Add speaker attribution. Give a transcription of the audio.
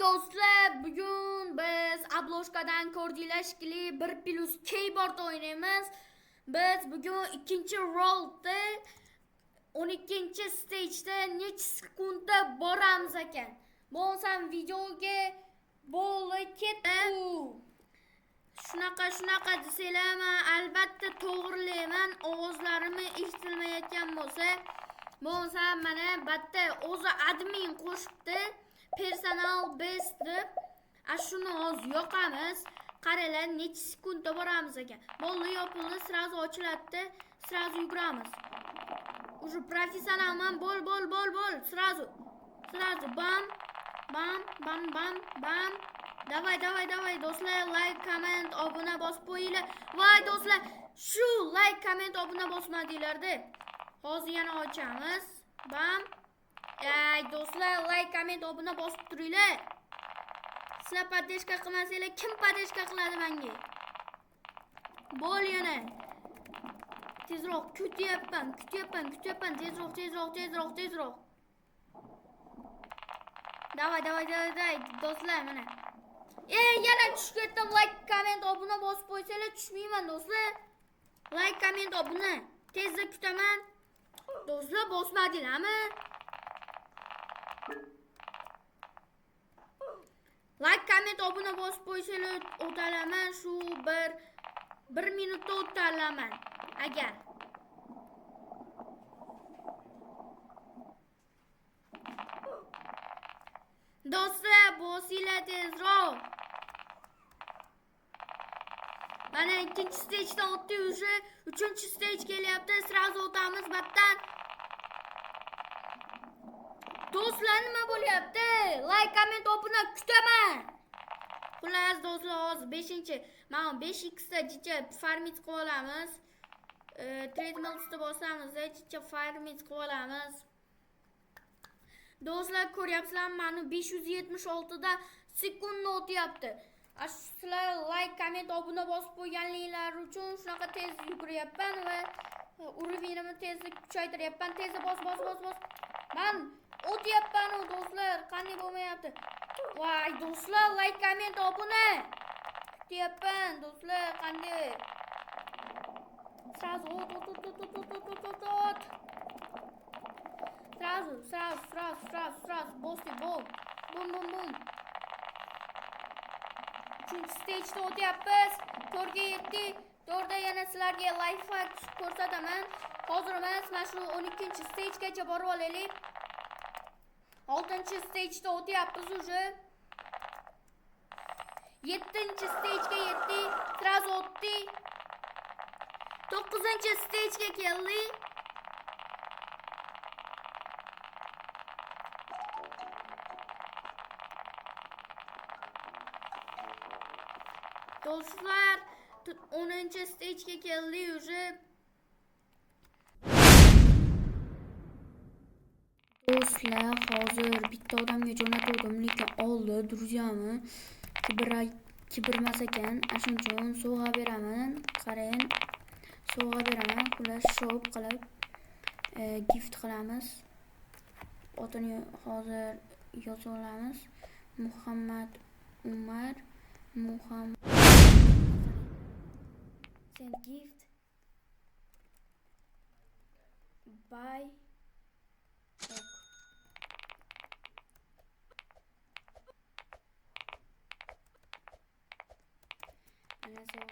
Speaker 1: Do'stlar, bugun biz Abloshkadan ko'rdinglar shekilli 1+ keyboard o'ynaymiz. Biz bugun ikkinchi roundda 12-stageda necha sekundda boramiz ekan. Bo'lsam videoga bo'lib ketdi. Shunaqa desanglar, men albatta to'g'rilayman. Ovozlarimni eshitilmayotgan bo'lsa, mana batta o'zi admin qo'shibdi. Personal best deb shuni hozir yoqamiz. Qaranglar, necha sekundda boramiz ekan. Bo'ldi, yopildi, sразу ochiladi, sразу yuguramiz. Уже professionalman, bol. Sразу bam. Давай, do'stlar, like, comment, obuna bosib qo'yinglar. Voy do'stlar, shu like, comment, obuna bosmadinglar-da. Hozir yana ochamiz. Bam. Ey do'stlar, like, comment, obuna bosib turinglar. Sizlar podдержка qilmasanglar, kim podдержка qiladi menga? Bo'l yana. Tezroq kutyapman. Tezroq. Davay, do'stlar, mana. Yana tushib ketdim. Like, comment, obuna bosib qo'ysanglar tushmayman do'stlar. Like, comment, obuna. Tezda kutaman. Do'stlar, bosmadinglarmi? Like, comment, obuna bosib qo'ysanglar o'talaman. Shu bir minutda o'talaman. Agar do'stlar, bosinglar tezroq. Mana ikkinchi stagedan o'tdik, уже uchinchi stage kelyapti. Sразу o'tamiz battan. Do'stlar, nima bo'lyapti? Like, comment, obuna kutaman. Xullas do'stlar, hozir 5-chi. Mana 5x da jicha farmit qilib olamiz. Treadmill'da bosamiz, jicha farmit qilib olamiz. Do'stlar, ko'ryapsizlarmi? Mana 576 da sekundni o'tyapti. Sizlar like, comment, obuna bosib qo'yganliklaringiz uchun shunaqa tez yuguryapman va urinimni tezlik kuchaytiryapman. Tezda bos. Men o'tyapman do'stlar, qanday bo'lmayapti? Voy do'stlar, like, comment, obuna. Kutyapman do'stlar, qanday? Sразу ot. Sразу. Бости, бом. Uchinchi stageda o'tyapmiz. 4ga yetdik. 4da yana sizlarga life hack ko'rsataman. Hozir emas, mana shu 12-staggacha borib olaylik. 6-stageda o'tyapmiz уже. 7-stagga yetdik. Sразу o'tdik. 9-stagga keldik. Do'stlar, 10-stagga keldik уже. Do'stlar, hozir bitta odamga jo'natdim, lekin oldi, друзьяmi. Kibirmas ekan, shuning uchun sovg'a beraman. Qarang, sovg'a beraman. Xullas, shop qilib gift qilamiz. Otini hozir yozib olamiz. Muhammad Umar. Send gift by ok.